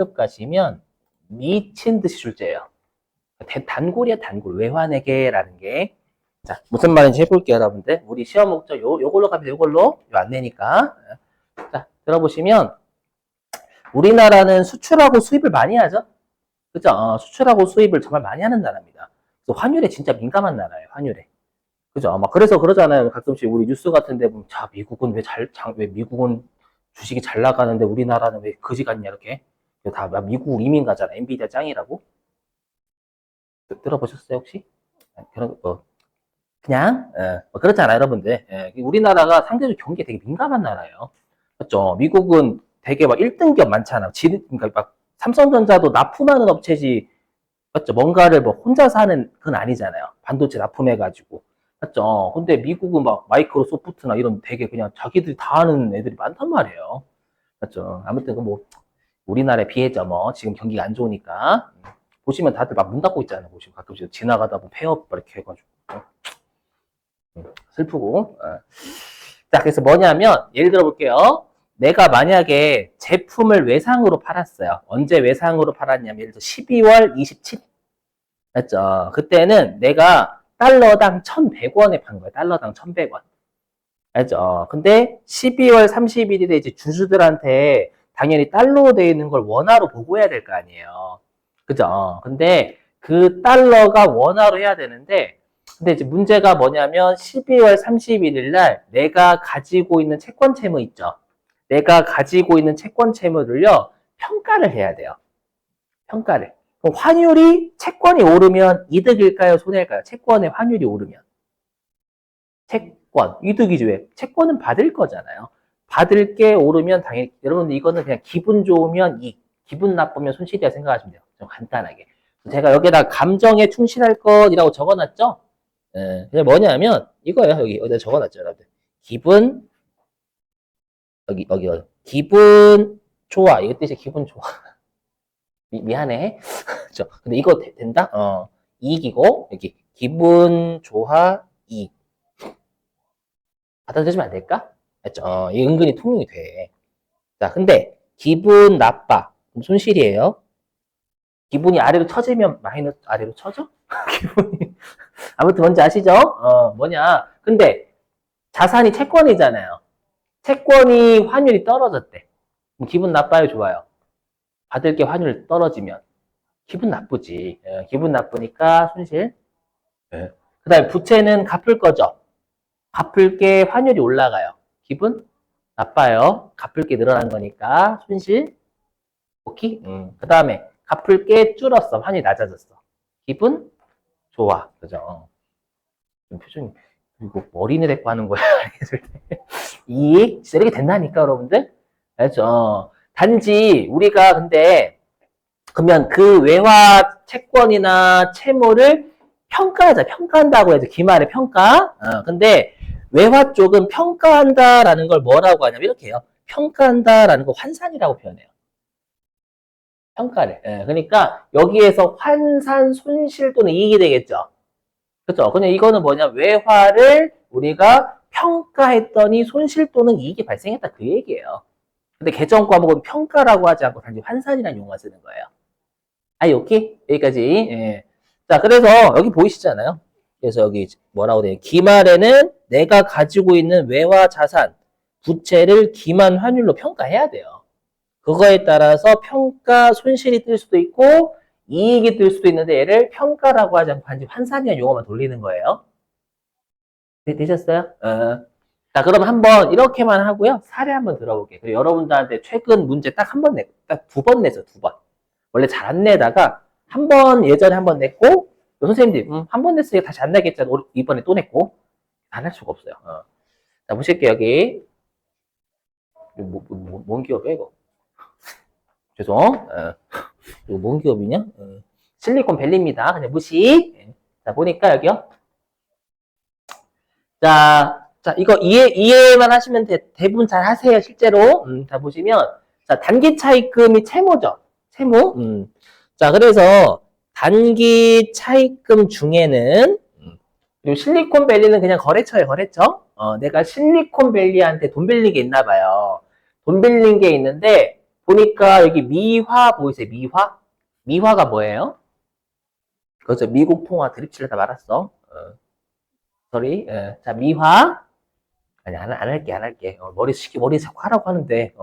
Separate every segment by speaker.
Speaker 1: 가시면 미친 듯이 출제예요. 단골이야, 단골. 외환회계라는 게. 자, 무슨 말인지 해볼게요, 여러분들. 우리 시험 목적 요걸로 갑니다. 요걸로. 안 내니까. 자, 들어보시면 우리나라는 수출하고 수입을 많이 하죠. 그죠? 수출하고 수입을 정말 많이 하는 나라입니다. 그래서 환율에 진짜 민감한 나라예요, 환율에. 그죠? 막 그래서 그러잖아요. 가끔씩 우리 뉴스 같은데 보면, 자, 미국은 왜 미국은 주식이 잘 나가는데 우리나라는 왜 거지 같냐, 이렇게. 다 미국 이민 가잖아. 엔비디아 짱이라고. 들어보셨어요, 혹시? 그런, 그냥, 그렇잖아요, 여러분들. 우리나라가 상대적으로 경기에 되게 민감한 나라예요. 맞죠? 미국은 되게 막 1등기업 많잖아. 그러니까 막 삼성전자도 납품하는 업체지, 맞죠? 뭔가를 뭐 혼자서 하는 건 아니잖아요. 반도체 납품해가지고. 맞죠? 근데 미국은 막 마이크로소프트나 이런 되게 그냥 자기들이 다 하는 애들이 많단 말이에요. 맞죠? 아무튼 그 뭐, 우리나라에 비해서 뭐, 지금 경기가 안 좋으니까. 보시면 다들 막 문 닫고 있잖아요. 보시면 가끔씩 지나가다 보면 폐업 이렇게 해가지고. 슬프고. 자, 그래서 뭐냐면, 예를 들어 볼게요. 내가 만약에 제품을 외상으로 팔았어요. 언제 외상으로 팔았냐면, 예를 들어 12월 27일. 맞죠? 그때는 내가 달러당 1,100원에 판 거예요. 달러당 1,100원. 알죠? 근데 12월 31일에 이제 주주들한테 당연히 달러로 되어 있는 걸 원화로 보고해야 될 거 아니에요. 그죠? 근데 그 달러가 원화로 해야 되는데, 근데 이제 문제가 뭐냐면 12월 31일 날 내가 가지고 있는 채권 채무 있죠? 내가 가지고 있는 채권 채무를요, 평가를 해야 돼요. 평가를. 그럼 환율이 채권이 오르면 이득일까요? 손해일까요? 채권의 환율이 오르면. 채권, 이득이죠. 왜? 채권은 받을 거잖아요. 받을 게 오르면 당연히, 여러분들 이거는 그냥 기분 좋으면 이익, 기분 나쁘면 손실이라 생각하시면 돼요. 좀 간단하게. 제가 여기다 감정에 충실할 것이라고 적어놨죠? 그냥 뭐냐면, 이거예요. 여기다 적어놨죠, 여러분들. 기분, 여기. 기분 좋아. 이거 뜻이 기분 좋아. 미안해. 그죠? 근데 이거 된다? 이익이고, 여기, 기분 좋아, 이익. 받아들여주면 안 될까? 맞죠? 이 은근히 통용이 돼. 자, 근데 기분 나빠. 그럼 손실이에요. 기분이 아래로 처지면 마이너스 아래로 처져? 기분이. 아무튼 뭔지 아시죠? 뭐냐. 근데 자산이 채권이잖아요. 채권이 환율이 떨어졌대. 그럼 기분 나빠요? 좋아요? 받을 게 환율 떨어지면. 기분 나쁘지. 기분 나쁘니까 손실. 그 다음에 부채는 갚을 거죠. 갚을 게 환율이 올라가요. 기분 나빠요. 갚을 게 늘어난 거니까 손실. 오케이? 그 다음에 갚을 게 줄었어. 환율이 낮아졌어. 기분 좋아. 그죠? 표정이 이거 머리내 대고 하는 거야. 이익 진짜 이렇게 된다니까 여러분들. 알죠? 단지 우리가 근데 그러면 그 외화 채권이나 채무를 평가하자. 평가한다고 해서 기말에 평가. 근데 외화 쪽은 평가한다라는 걸 뭐라고 하냐면 이렇게 해요. 평가한다라는 거 환산이라고 표현해요. 평가를. 그러니까 여기에서 환산 손실 또는 이익이 되겠죠. 그렇죠. 그냥 이거는 뭐냐 외화를 우리가 평가했더니 손실 또는 이익이 발생했다 그 얘기예요. 근데 개정 과목은 평가라고 하지 않고 단지 환산이라는 용어만 쓰는 거예요. 오케이? 여기까지. 예. 자, 그래서 여기 보이시잖아요. 그래서 여기 뭐라고 돼요? 기말에는 내가 가지고 있는 외화 자산, 부채를 기만 환율로 평가해야 돼요. 그거에 따라서 평가 손실이 뜰 수도 있고 이익이 뜰 수도 있는데 얘를 평가라고 하지 않고 단지 환산이라는 용어만 돌리는 거예요. 되셨어요? 자, 그럼 한번 이렇게만 하고요. 사례 한번 들어볼게요. 그리고 여러분들한테 최근 문제 딱 한 번 딱 두 번 내서 두 번. 원래 잘 안 내다가 한 번 예전에 한 번 냈고 선생님들 한 번 냈으니까 다시 안 내겠잖아. 이번에 또 냈고 안 할 수가 없어요. 자, 보실게요. 여기 뭔 기업이야 이거? 죄송. 이거 뭔 기업이냐? 실리콘밸리입니다. 그냥 무시. 자, 보니까 여기요. 자, 이거 이해만 하시면 대부분 잘 하세요, 실제로. 자, 보시면. 자, 단기 차입금이 채무죠. 채무. 자, 그래서 단기 차입금 중에는, 그리고 실리콘밸리는 그냥 거래처예요, 거래처. 내가 실리콘밸리한테 돈 빌린 게 있나 봐요. 돈 빌린 게 있는데, 보니까 여기 미화 보이세요? 미화? 미화가 뭐예요? 그죠? 미국 통화 드립치려다 말았어. sorry. 자, 미화. 아니, 안 할게, 안 할게. 머리 자꾸 하라고 하는데,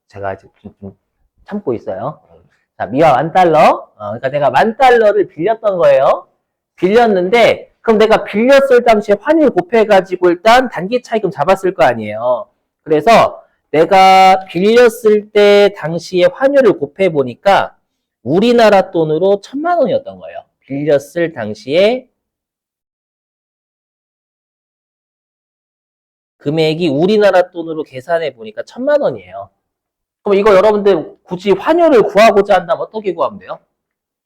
Speaker 1: 제가 이제 좀 참고 있어요. 자, 미화 1달러. 그러니까 내가 1달러를 빌렸던 거예요. 빌렸는데, 그럼 내가 빌렸을 당시에 환율 곱해가지고 일단 단기 차익금 잡았을 거 아니에요. 그래서 내가 빌렸을 때 당시에 환율을 곱해보니까 우리나라 돈으로 1,000만 원이었던 거예요. 빌렸을 당시에 금액이 우리나라 돈으로 계산해 보니까 1,000만 원이에요. 그럼 이거 여러분들 굳이 환율을 구하고자 한다면 어떻게 구하면 돼요?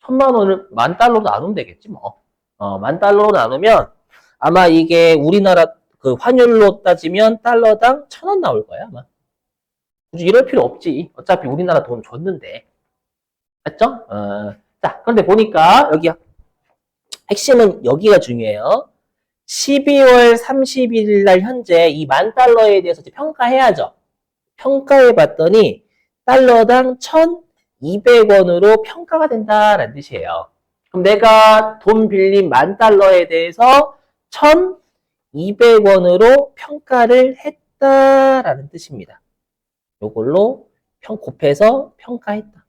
Speaker 1: 1,000만 원을 10,000달러로 나누면 되겠지 뭐. 10,000달러로 나누면 아마 이게 우리나라 그 환율로 따지면 달러당 1,000원 나올 거야 아마. 굳이 이럴 필요 없지. 어차피 우리나라 돈 줬는데. 맞죠? 자, 그런데 보니까 여기 핵심은 여기가 중요해요. 12월 31일 날 현재 이 10,000달러에 대해서 평가해야죠. 평가해 봤더니 달러당 1,200원으로 평가가 된다라는 뜻이에요. 그럼 내가 돈 빌린 10,000달러에 대해서 1,200원으로 평가를 했다라는 뜻입니다. 요걸로 곱해서 평가했다.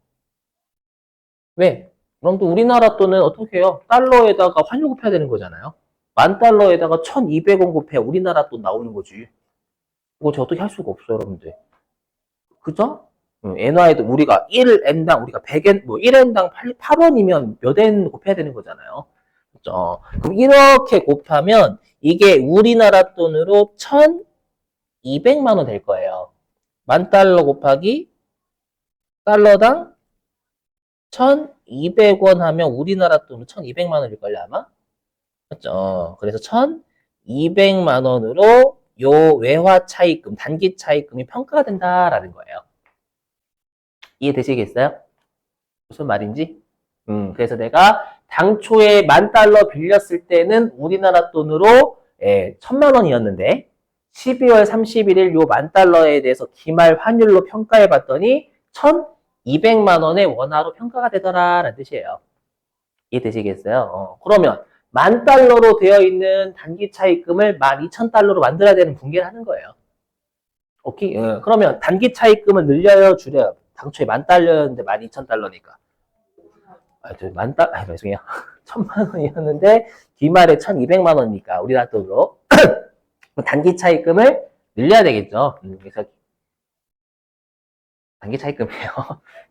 Speaker 1: 왜? 그럼 또 우리나라 돈은 어떻게 해요? 달러에다가 환율 곱해야 되는 거잖아요. 10,000달러에다가 1,200원 곱해야 우리나라 돈 나오는 거지. 이거 저 어떻게 할 수가 없어요, 여러분들. 그죠? 엔화에도 우리가 1엔당 우리가 100엔, 뭐 1엔당 8원이면 몇 엔 곱해야 되는 거잖아요. 그죠? 그럼 이렇게 곱하면 이게 우리나라 돈으로 1,200만 원 될 거예요. 10,000달러 곱하기 달러당 1,200원 하면 우리나라 돈으로 1,200만 원일걸요, 아마? 맞죠? 그래서 1,200만 원으로 요 외화 차입금, 단기 차입금이 평가가 된다라는 거예요. 이해되시겠어요? 무슨 말인지? 그래서 내가 당초에 10,000달러 빌렸을 때는 우리나라 돈으로 1,000만 원이었는데 12월 31일 요 10,000달러에 대해서 기말 환율로 평가해 봤더니 1,200만 원의 원화로 평가가 되더라라는 뜻이에요. 이해되시겠어요? 그러면 10,000달러로 되어 있는 단기 차입금을 12,000달러로 만들어야 되는 분개를 하는 거예요. 오케이? 그러면 단기 차입금을 늘려요, 줄여요? 당초에 10,000달러였는데 12,000달러니까. 죄송해요. 1,000만 원이었는데 기말에 1,200만 원이니까 우리나라 돈으로 단기 차입금을 늘려야 되겠죠. 그래서 단기 차입금이에요.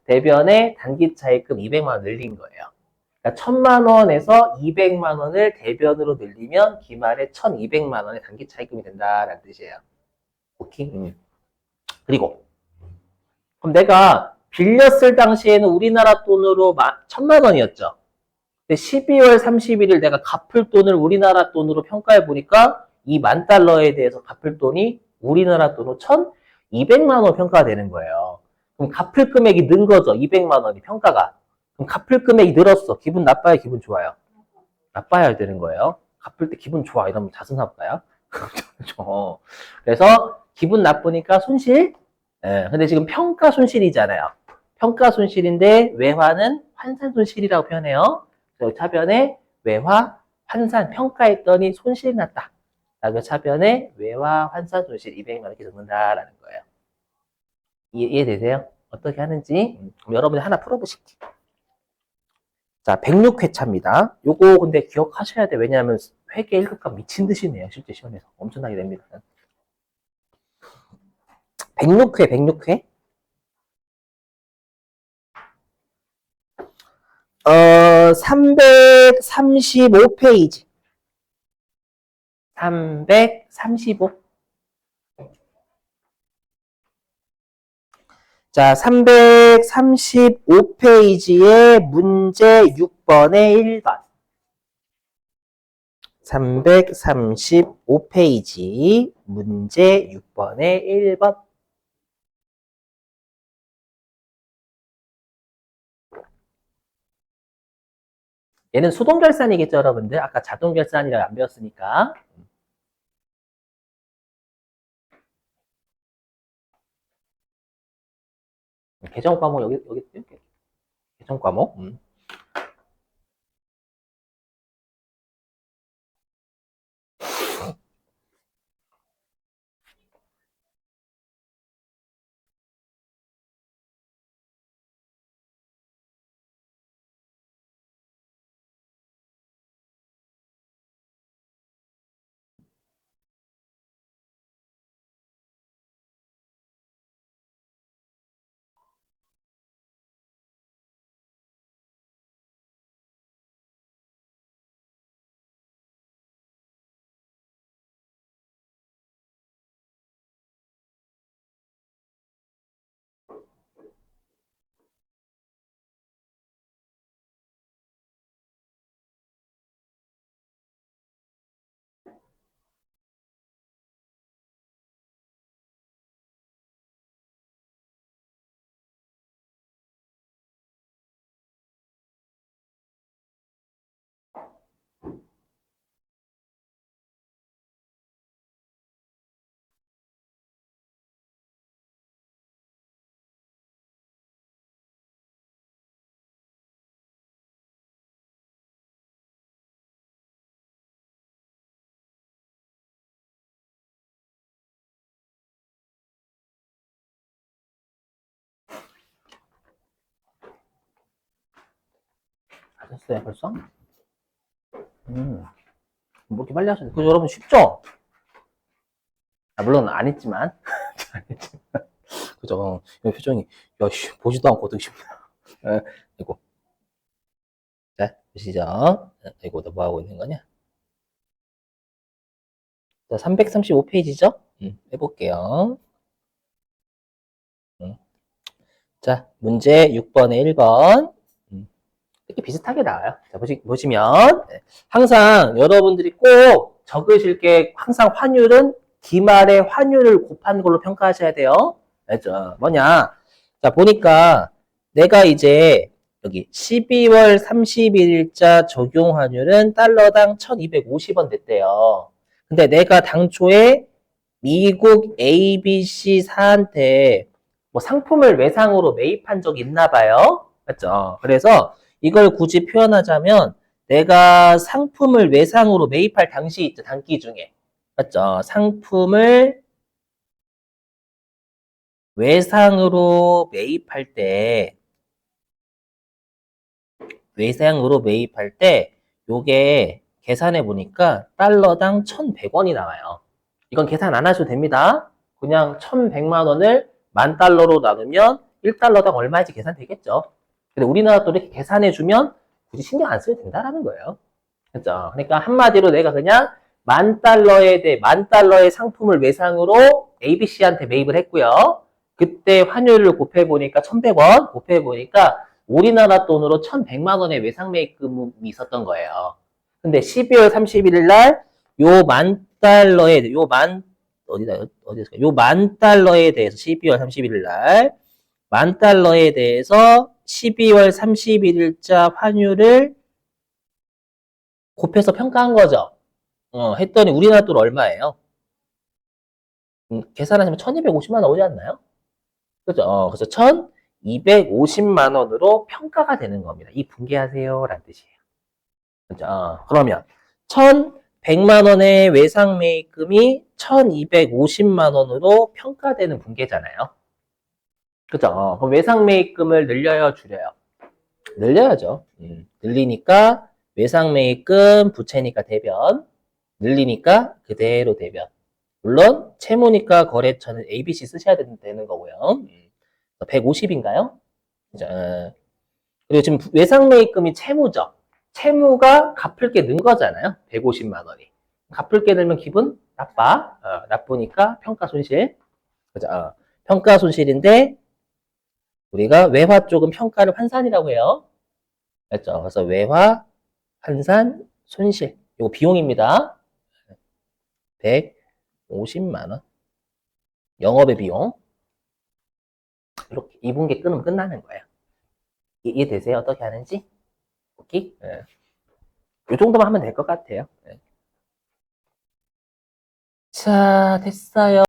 Speaker 1: 대변에 단기 차입금 200만 원 늘린 거예요. 그러니까 1,000만 원에서 200만 원을 대변으로 늘리면 기말에 1,200만 원의 단기 차입금이 된다라는 뜻이에요. 오케이? 그리고 그럼 내가 빌렸을 당시에는 우리나라 돈으로 1,000만 원이었죠. 근데 12월 31일 내가 갚을 돈을 우리나라 돈으로 평가해 보니까 이 10,000달러에 대해서 갚을 돈이 우리나라 돈으로 1,200만 원 평가가 되는 거예요. 그럼 갚을 금액이 는 거죠. 200만 원이 평가가. 그럼 갚을 금액이 늘었어. 기분 나빠요? 기분 좋아요? 나빠야 되는 거예요. 갚을 때 기분 좋아. 이러면 자선사업가야? 그렇죠. 그래서 기분 나쁘니까 손실. 근데 지금 평가 손실이잖아요. 평가 손실인데 외화는 환산 손실이라고 표현해요. 그래서 차변에 외화, 환산, 평가했더니 손실이 났다. 라고 차변에 외화, 환산 손실 200만 원 이렇게 적는다라는 거예요. 이해되세요? 어떻게 하는지 그럼 여러분이 하나 풀어보실게요. 자, 106회차입니다. 요거 근데 기억하셔야 돼. 왜냐하면 회계 1급과 미친 듯이 내요. 실제 시험에서. 엄청나게 됩니다. 106회, 106회. 335페이지. 335. 자, 335페이지에 문제 6번에 1번. 335페이지 문제 6번에 1번. 얘는 수동결산이겠죠, 여러분들? 아까 자동결산이라 안 배웠으니까. 계정 과목 여기 계정 과목. 다 됐어요, 벌써? 뭐 이렇게 빨리 하셨네. 그죠, 여러분 쉽죠? 물론 안 했지만. 안 했지만. 그죠. 이 표정이, 야, 씨, 보지도 않고 어떻게 쉽냐. 이거. 자, 보시죠. 이거 너 뭐 하고 있는 거냐? 자, 335페이지죠? 해볼게요. 자, 문제 6번에 1번. 이렇게 비슷하게 나와요. 자, 보시면, 항상 여러분들이 꼭 적으실 게 항상 환율은 기말의 환율을 곱한 걸로 평가하셔야 돼요. 알죠? 뭐냐? 자, 보니까 내가 이제 여기 12월 31일자 적용 환율은 달러당 1250원 됐대요. 근데 내가 당초에 미국 ABC사한테 뭐 상품을 외상으로 매입한 적이 있나 봐요. 맞죠? 그래서 이걸 굳이 표현하자면 내가 상품을 외상으로 매입할 당시 있죠. 단기 중에. 맞죠? 상품을 외상으로 매입할 때 요게 계산해 보니까 달러당 1,100원이 나와요. 이건 계산 안 하셔도 됩니다. 그냥 1,100만 원을 10,000달러로 나누면 1달러당 얼마인지 계산되겠죠. 근데 우리나라 또 이렇게 계산해 주면 굳이 신경 안 써도 된다라는 거예요. 그렇죠? 그러니까 한마디로 내가 그냥 10,000달러의 상품을 외상으로 ABC한테 매입을 했고요. 그때 환율을 곱해보니까 1,100원 곱해보니까 우리나라 돈으로 1,100만 원의 외상 매입금이 있었던 거예요. 근데 12월 31일 날 요 10,000달러에 요 10,000달러에 대해서 12월 31일 날 10,000달러에 대해서 12월 31일자 환율을 곱해서 평가한 거죠. 했더니 우리나라 돈 얼마예요? 계산하시면 1,250만 원 오지 않나요? 그죠? 그래서 1,250만 원으로 평가가 되는 겁니다. 이 분개하세요. 라는 뜻이에요. 그죠? 그러면 1,100만 원의 외상 매입금이 1,250만 원으로 평가되는 분개잖아요. 그죠? 그럼 외상 매입금을 늘려요, 줄여요? 늘려야죠. 늘리니까 외상 매입금, 부채니까 대변. 늘리니까 그대로 대변. 물론 채무니까 거래처는 ABC 쓰셔야 되는 거고요. 150인가요? 그리고 지금 외상 매입금이 채무죠. 채무가 갚을 게 는 거잖아요. 150만 원이. 갚을 게 늘면 기분 나빠. 나쁘니까 평가 손실. 그죠? 평가 손실인데 우리가 외화 쪽은 평가를 환산이라고 해요. 그렇죠? 그래서 외화, 환산, 손실. 이거 비용입니다. 150만 원. 영업의 비용. 이렇게 2분기 끊으면 끝나는 거예요. 이해되세요? 어떻게 하는지? 오케이? 이 정도만 하면 될 것 같아요. 자, 됐어요.